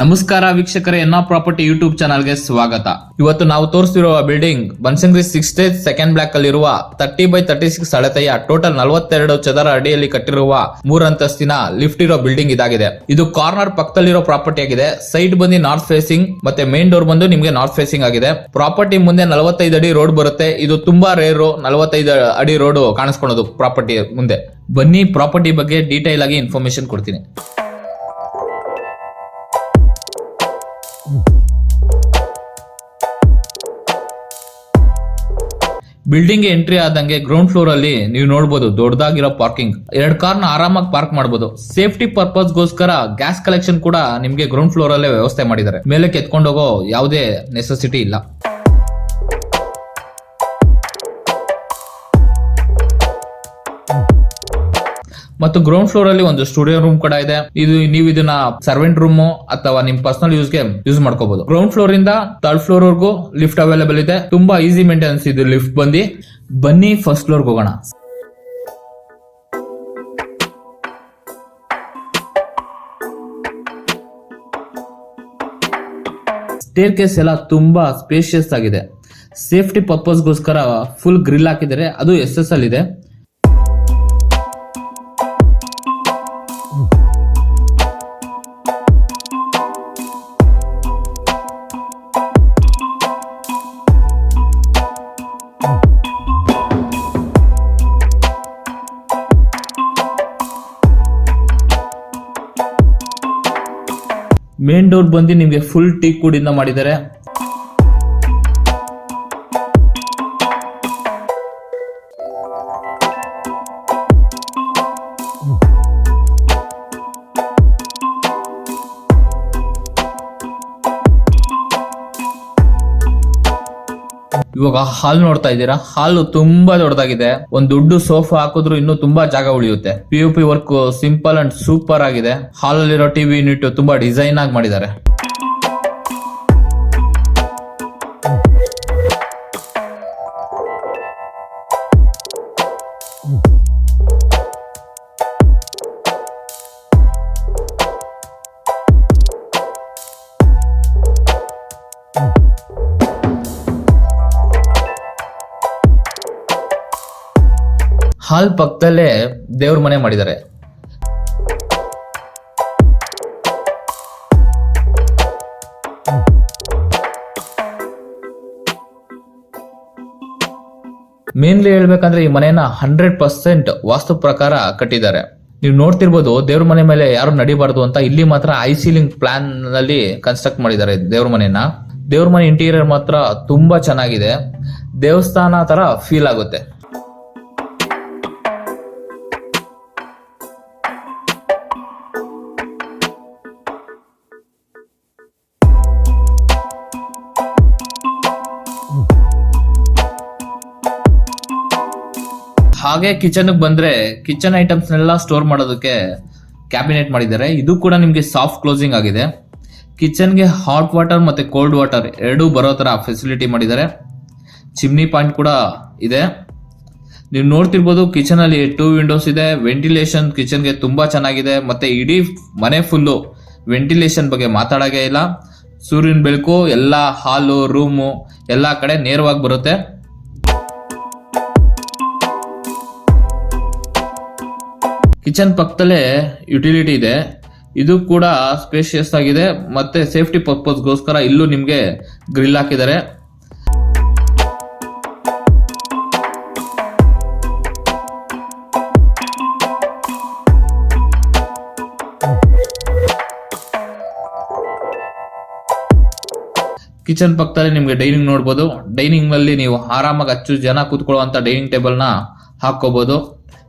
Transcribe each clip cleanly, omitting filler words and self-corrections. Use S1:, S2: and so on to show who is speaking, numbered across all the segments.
S1: ನಮಸ್ಕಾರ ವೀಕ್ಷಕರೇ, ಎನ್ನ ಪ್ರಾಪರ್ಟಿ ಯೂಟ್ಯೂಬ್ ಚಾನಲ್ಗೆ ಸ್ವಾಗತ. ಇವತ್ತು ನಾವು ತೋರಿಸ್ತಿರುವ building Banashankari 6 stage second block ಅಲ್ಲಿರುವ 30x36 ಅಳತೆಯ ಟೋಟಲ್ 42 ಚದರ ಅಡಿಯಲ್ಲಿ ಕಟ್ಟಿರುವ 3 ಅಂತಸ್ತಿನ ಲಿಫ್ಟ್ ಇರೋ ಬಿಲ್ಡಿಂಗ್ ಇದಾಗಿದೆ. ಇದು ಕಾರ್ನರ್ ಪಕ್ಕದಲ್ಲಿರೋ ಪ್ರಾಪರ್ಟಿ ಆಗಿದೆ. ಸೈಡ್ ಬಂದು ನಾರ್ತ್ ಫೇಸಿಂಗ್ ಮತ್ತೆ ಮೇನ್ ಡೋರ್ ಬಂದು ನಿಮ್ಗೆ ನಾರ್ತ್ ಫೇಸಿಂಗ್ ಆಗಿದೆ. ಪ್ರಾಪರ್ಟಿ ಮುಂದೆ 45 ಅಡಿ ರೋಡ್ ಬರುತ್ತೆ. ಇದು ತುಂಬಾ ರೇರು 45 ಅಡಿ ರೋಡ್ ಕಾಣಿಸ್ಕೊಳ್ಳೋದು ಪ್ರಾಪರ್ಟಿ ಮುಂದೆ. ಬನ್ನಿ ಪ್ರಾಪರ್ಟಿ ಬಗ್ಗೆ ಡೀಟೇಲ್ ಆಗಿ ಇನ್ಫಾರ್ಮೇಶನ್ ಕೊಡ್ತೀನಿ. ಬಿಲ್ಡಿಂಗ್ ಎಂಟ್ರಿ ಆದಂಗೆ ಗ್ರೌಂಡ್ ಫ್ಲೋರ್ ಅಲ್ಲಿ ನೀವು ನೋಡಬಹುದು ದೊಡ್ಡದಾಗಿರೋ ಪಾರ್ಕಿಂಗ್. 2 ಕಾರ್ನ ಆರಾಮಾಗಿ ಪಾರ್ಕ್ ಮಾಡಬಹುದು. ಸೇಫ್ಟಿ ಪರ್ಪಸ್ ಗೋಸ್ಕರ ಗ್ಯಾಸ್ ಕಲೆಕ್ಷನ್ ಕೂಡ ನಿಮ್ಗೆ ಗ್ರೌಂಡ್ ಫ್ಲೋರ್ ಅಲ್ಲೇ ವ್ಯವಸ್ಥೆ ಮಾಡಿದ್ದಾರೆ. ಮೇಲೆ ಎತ್ಕೊಂಡು ಹೋಗೋ ಯಾವುದೇ ನೆಸೆಸಿಟಿ ಇಲ್ಲ. ಮತ್ತು ಗ್ರೌಂಡ್ ಫ್ಲೋರ್ ಅಲ್ಲಿ ಒಂದು ಸ್ಟುಡಿಯೋ ರೂಮ್ ಕೂಡ ಇದೆ. ನೀವು ಇದನ್ನ ಸರ್ವೆಂಟ್ ರೂಮ್ ಅಥವಾ ನಿಮ್ ಪರ್ಸನಲ್ ಯೂಸ್ಗೆ ಯೂಸ್ ಮಾಡ್ಕೋಬಹುದು. ಗ್ರೌಂಡ್ ಫ್ಲೋರ್ ಇಂದ 3rd ಫ್ಲೋರ್ ವರೆಗೂ ಲಿಫ್ಟ್ ಅವೈಲೇಬಲ್ ಇದೆ. ತುಂಬಾ ಈಸಿ ಮೇಂಟೆನೆನ್ಸ್ ಇದು ಲಿಫ್ಟ್ ಬನ್ನಿ ಫಸ್ಟ್ ಫ್ಲೋರ್ ಹೋಗೋಣ. ಸ್ಟೇರ್ ಕೇಸ್ ಎಲ್ಲ ತುಂಬಾ ಸ್ಪೇಷಿಯಸ್ ಆಗಿದೆ. ಸೇಫ್ಟಿ ಪರ್ಪಸ್ ಗೋಸ್ಕರ ಫುಲ್ ಗ್ರಿಲ್ ಹಾಕಿದ್ದಾರೆ. ಅದು SS ಅಲ್ಲಿ ಇದೆ. ಮೇನ್ ಡೋರ್ ಬಂದು ನಿಮ್ಗೆ ಫುಲ್ ಟೀಕ್ ವುಡ್ ಇಂದ ಮಾಡಿದ್ದಾರೆ. ಇವಾಗ ಹಾಲ್ ನೋಡ್ತಾ ಇದ್ದೀರಾ. ಹಾಲ್ ತುಂಬಾ ದೊಡ್ಡದಾಗಿದೆ. ಒಂದು ದೊಡ್ಡ ಸೋಫಾ ಹಾಕಿದ್ರು ಇನ್ನೂ ತುಂಬಾ ಜಾಗ ಉಳಿಯುತ್ತೆ. POP work simple and super ಆಗಿದೆ. ಹಾಲ್ ಅಲ್ಲಿರೋ ಟಿವಿ ಯೂನಿಟ್ ತುಂಬಾ ಡಿಸೈನ್ ಆಗಿ ಮಾಡಿದ್ದಾರೆ. ಹಾಲ್ ಪಕ್ಕದಲ್ಲೇ ದೇವ್ರ ಮನೆ ಮಾಡಿದ್ದಾರೆ. ಮೇನ್ಲಿ ಹೇಳ್ಬೇಕಂದ್ರೆ ಈ ಮನೆಯನ್ನ 100% ವಾಸ್ತು ಪ್ರಕಾರ ಕಟ್ಟಿದ್ದಾರೆ. ನೀವು ನೋಡ್ತಿರ್ಬೋದು ದೇವ್ರ ಮನೆ ಮೇಲೆ ಯಾರು ನಡಿಬಾರ್ದು ಅಂತ. ಇಲ್ಲಿ ಮಾತ್ರ ಐಸಿಲಿಂಗ್ ಪ್ಲಾನ್ ನಲ್ಲಿ ಕನ್ಸ್ಟ್ರಕ್ಟ್ ಮಾಡಿದ್ದಾರೆ ದೇವ್ರ ಮನೆಯನ್ನ. ದೇವ್ರ ಮನೆ ಇಂಟೀರಿಯರ್ ಮಾತ್ರ ತುಂಬಾ ಚೆನ್ನಾಗಿದೆ. ದೇವಸ್ಥಾನ ತರ ಫೀಲ್ ಆಗುತ್ತೆ. ಹಾಗೆ ಕಿಚನ್ ಬಂದ್ರೆ ಕಿಚನ್ ಐಟಮ್ಸ್ ನೆಲ್ಲ ಸ್ಟೋರ್ ಮಾಡೋದಕ್ಕೆ ಕ್ಯಾಬಿನೆಟ್ ಮಾಡಿದ್ದಾರೆ. ಇದು ಕೂಡ ನಿಮ್ಗೆ ಸಾಫ್ಟ್ ಕ್ಲೋಸಿಂಗ್ ಆಗಿದೆ. ಕಿಚನ್ಗೆ ಹಾಟ್ ವಾಟರ್ ಮತ್ತೆ ಕೋಲ್ಡ್ ವಾಟರ್ ಎರಡೂ ಬರೋ ತರ ಫೆಸಿಲಿಟಿ ಮಾಡಿದ್ದಾರೆ. ಚಿಮ್ನಿ ಪಾಯಿಂಟ್ ಕೂಡ ಇದೆ. ನೀವು ನೋಡ್ತಿರ್ಬೋದು ಕಿಚನ್ ಅಲ್ಲಿ 2 ವಿಂಡೋಸ್ ಇದೆ. ವೆಂಟಿಲೇಷನ್ ಕಿಚನ್ಗೆ ತುಂಬಾ ಚೆನ್ನಾಗಿದೆ. ಮತ್ತೆ ಇಡೀ ಮನೆ ಫುಲ್ಲು ವೆಂಟಿಲೇಷನ್ ಬಗ್ಗೆ ಮಾತಾಡೋಕೆ ಇಲ್ಲ. ಸೂರ್ಯನ ಬೆಳಕು ಎಲ್ಲಾ ಹಾಲು ರೂಮು ಎಲ್ಲಾ ಕಡೆ ನೇರವಾಗಿ ಬರುತ್ತೆ. ಕಿಚನ್ ಪಕ್ಕದಲ್ಲೇ ಯುಟಿಲಿಟಿ ಇದೆ. ಇದು ಕೂಡ ಸ್ಪೇಷಿಯಸ್ ಆಗಿದೆ. ಮತ್ತೆ ಸೇಫ್ಟಿ ಪರ್ಪಸ್ ಗೋಸ್ಕರ ಇಲ್ಲೂ ನಿಮ್ಗೆ ಗ್ರಿಲ್ ಹಾಕಿದ್ದಾರೆ. ಕಿಚನ್ ಪಕ್ಕದಲ್ಲಿ ನಿಮ್ಗೆ ಡೈನಿಂಗ್ ನೋಡ್ಬೋದು. ಡೈನಿಂಗ್ ನಲ್ಲಿ ನೀವು ಆರಾಮಾಗಿ 10 ಜನ ಕೂತ್ಕೊಳ್ಳುವಂತ ಡೈನಿಂಗ್ ಟೇಬಲ್ ನ ಹಾಕೋಬಹುದು.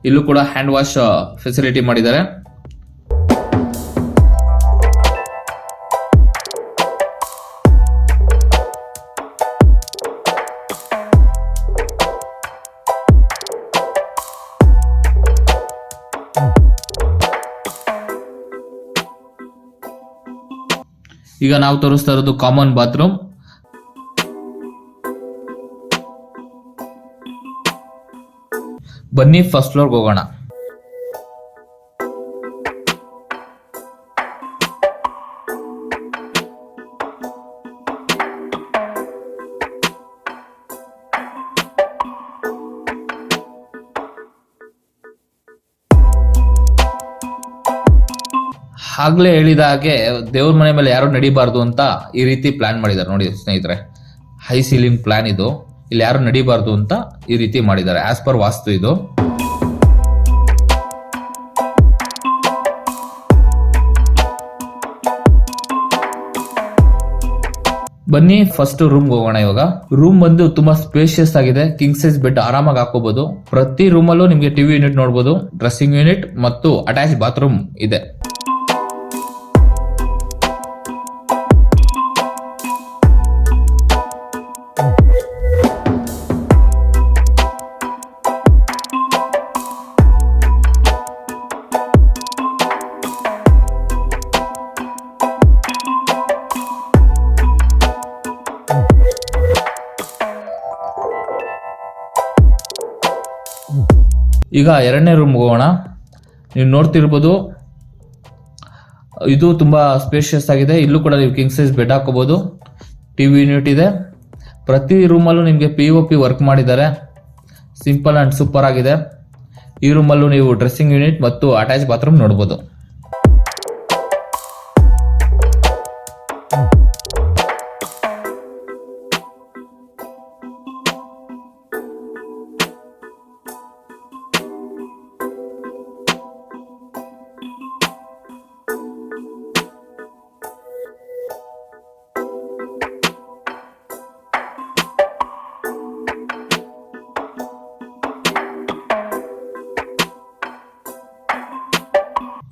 S1: ಇಲ್ಲೂ ಕೂಡ ಹ್ಯಾಂಡ್ ವಾಶ್ ಫೆಸಿಲಿಟಿ ಮಾಡಿದ್ದಾರೆ. ಈಗ ನಾವು ತೋರಿಸ್ತಾ ಇರೋದು ಕಾಮನ್ ಬಾತ್ರೂಮ್. ಬನ್ನಿ ಫಸ್ಟ್ ಫ್ಲೋರ್ಗೆ ಹೋಗೋಣ. ಆಗ್ಲೇ ಹೇಳಿದ ಹಾಗೆ ದೇವ್ರ ಮನೆ ಮೇಲೆ ಯಾರು ನಡಿಬಾರ್ದು ಅಂತ ಈ ರೀತಿ ಪ್ಲಾನ್ ಮಾಡಿದ್ದಾರೆ ನೋಡಿ ಸ್ನೇಹಿತರೆ. ಹೈ ಸೀಲಿಂಗ್ ಪ್ಲಾನ್ ಇದು. ಇಲ್ಲಿ ಯಾರು ನಡಿಬಾರ್ದು ಅಂತ ಈ ರೀತಿ ಮಾಡಿದ್ದಾರೆ ಆಸ್ ಪರ್ ವಾಸ್ತು ಇದು. ಬನ್ನಿ ಫಸ್ಟ್ ರೂಮ್ ಹೋಗೋಣ. ಇವಾಗ ರೂಮ್ ಬಂದು ತುಂಬಾ ಸ್ಪೇಷಿಯಸ್ ಆಗಿದೆ. ಕಿಂಗ್ ಸೈಜ್ ಬೆಡ್ ಆರಾಮಾಗಿ ಹಾಕೋಬಹುದು. ಪ್ರತಿ ರೂಮ್ ಅಲ್ಲೂ ನಿಮ್ಗೆ ಟಿವಿ ಯೂನಿಟ್ ನೋಡಬಹುದು, ಡ್ರೆಸ್ಸಿಂಗ್ ಯೂನಿಟ್ ಮತ್ತು ಅಟ್ಯಾಚ್ ಬಾತ್ರೂಮ್ ಇದೆ. ಈಗ ಎರಡನೇ ರೂಮ್ ಹೋಗೋಣ. ನೀವು ನೋಡ್ತಿರ್ಬೋದು, ಇದು ತುಂಬಾ ಸ್ಪೇಷಿಯಸ್ ಆಗಿದೆ. ಇಲ್ಲೂ ಕೂಡ ನೀವು ಕಿಂಗ್ ಸೈಜ್ ಬೆಡ್ ಹಾಕೋಬಹುದು, ಟಿವಿ ಯೂನಿಟ್ ಇದೆ. ಪ್ರತಿ ರೂಮಲ್ಲೂ ನಿಮಗೆ POP ವರ್ಕ್ ಮಾಡಿದ್ದಾರೆ. ಸಿಂಪಲ್ ಅಂಡ್ ಸೂಪರ್ ಆಗಿದೆ. ಈ ರೂಮಲ್ಲೂ ನೀವು ಡ್ರೆಸ್ಸಿಂಗ್ ಯೂನಿಟ್ ಮತ್ತು ಅಟ್ಯಾಚ್ ಬಾತ್ರೂಮ್ ನೋಡಬಹುದು.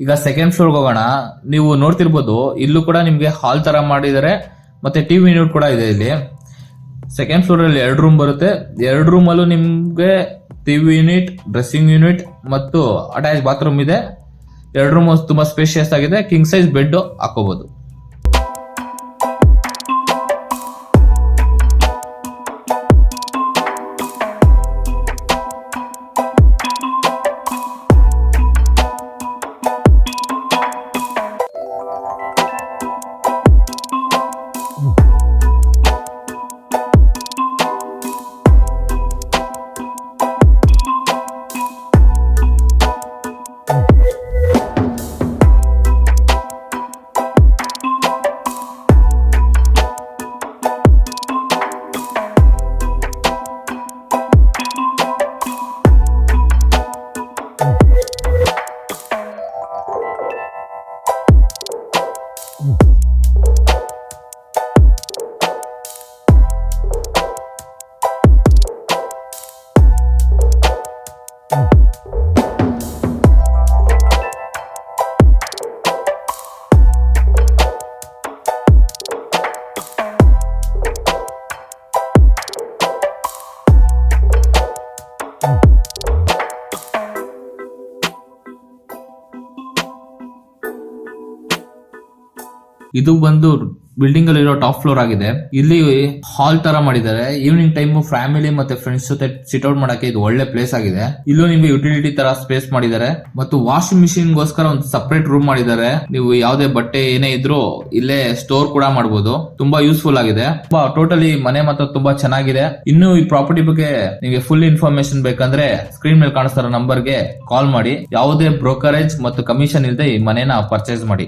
S1: ಈಗ ಸೆಕೆಂಡ್ ಫ್ಲೋರ್ ಹೋಗೋಣ. ನೀವು ನೋಡ್ತಿರ್ಬೋದು, ಇಲ್ಲೂ ಕೂಡ ನಿಮ್ಗೆ ಹಾಲ್ ತರ ಮಾಡಿದ್ದಾರೆ ಮತ್ತೆ ಟಿವಿ ಯೂನಿಟ್ ಕೂಡ ಇದೆ. ಇಲ್ಲಿ ಸೆಕೆಂಡ್ ಫ್ಲೋರ್ ಅಲ್ಲಿ 2 ರೂಮ್ ಬರುತ್ತೆ. 2 ರೂಮ್ ಅಲ್ಲೂ ನಿಮ್ಗೆ ಟಿವಿ ಯೂನಿಟ್, ಡ್ರೆಸ್ಸಿಂಗ್ ಯೂನಿಟ್ ಮತ್ತು ಅಟ್ಯಾಚ್ ಬಾತ್ರೂಮ್ ಇದೆ. 2 ರೂಮ್ ತುಂಬಾ ಸ್ಪೇಷಿಯಸ್ ಆಗಿದೆ. ಕಿಂಗ್ ಸೈಜ್ ಬೆಡ್ ಹಾಕೋಬಹುದು. ಇದು ಬಂದು ಬಿಲ್ಡಿಂಗ್ ಅಲ್ಲಿ ಇರೋ ಟಾಪ್ ಫ್ಲೋರ್ ಆಗಿದೆ. ಇಲ್ಲಿ ಹಾಲ್ ತರ ಮಾಡಿದ್ದಾರೆ. ಈವ್ನಿಂಗ್ ಟೈಮ್ ಫ್ಯಾಮಿಲಿ ಮತ್ತೆ ಫ್ರೆಂಡ್ಸ್ ಜೊತೆ ಸಿಟ್ ಔಟ್ ಮಾಡಕ್ಕೆ ಇದು ಒಳ್ಳೆ ಪ್ಲೇಸ್ ಆಗಿದೆ. ಇಲ್ಲೂ ನಿಮ್ಗೆ ಯುಟಿಲಿಟಿ ತರ ಸ್ಪೇಸ್ ಮಾಡಿದ್ದಾರೆ ಮತ್ತು ವಾಷಿಂಗ್ ಮಿಷಿನ್ ಗೋಸ್ಕರ ಒಂದು ಸಪರೇಟ್ ರೂಮ್ ಮಾಡಿದ್ದಾರೆ. ನೀವು ಯಾವುದೇ ಬಟ್ಟೆ ಏನೇ ಇದ್ರೂ ಇಲ್ಲೇ ಸ್ಟೋರ್ ಕೂಡ ಮಾಡಬಹುದು. ತುಂಬಾ ಯೂಸ್ಫುಲ್ ಆಗಿದೆ. ಟೋಟಲಿ ಮನೆ ಮಾತ್ರ ತುಂಬಾ ಚೆನ್ನಾಗಿದೆ. ಇನ್ನು ಈ ಪ್ರಾಪರ್ಟಿ ಬಗ್ಗೆ ನಿಮಗೆ ಫುಲ್ ಇನ್ಫಾರ್ಮೇಶನ್ ಬೇಕಂದ್ರೆ ಸ್ಕ್ರೀನ್ ಮೇಲೆ ಕಾಣಿಸ್ತಾರೋ ನಂಬರ್ಗೆ ಕಾಲ್ ಮಾಡಿ. ಯಾವುದೇ ಬ್ರೋಕರೇಜ್ ಮತ್ತು ಕಮಿಷನ್ ಇಲ್ಲದೆ ಈ ಮನೆನ ಪರ್ಚೇಸ್ ಮಾಡಿ.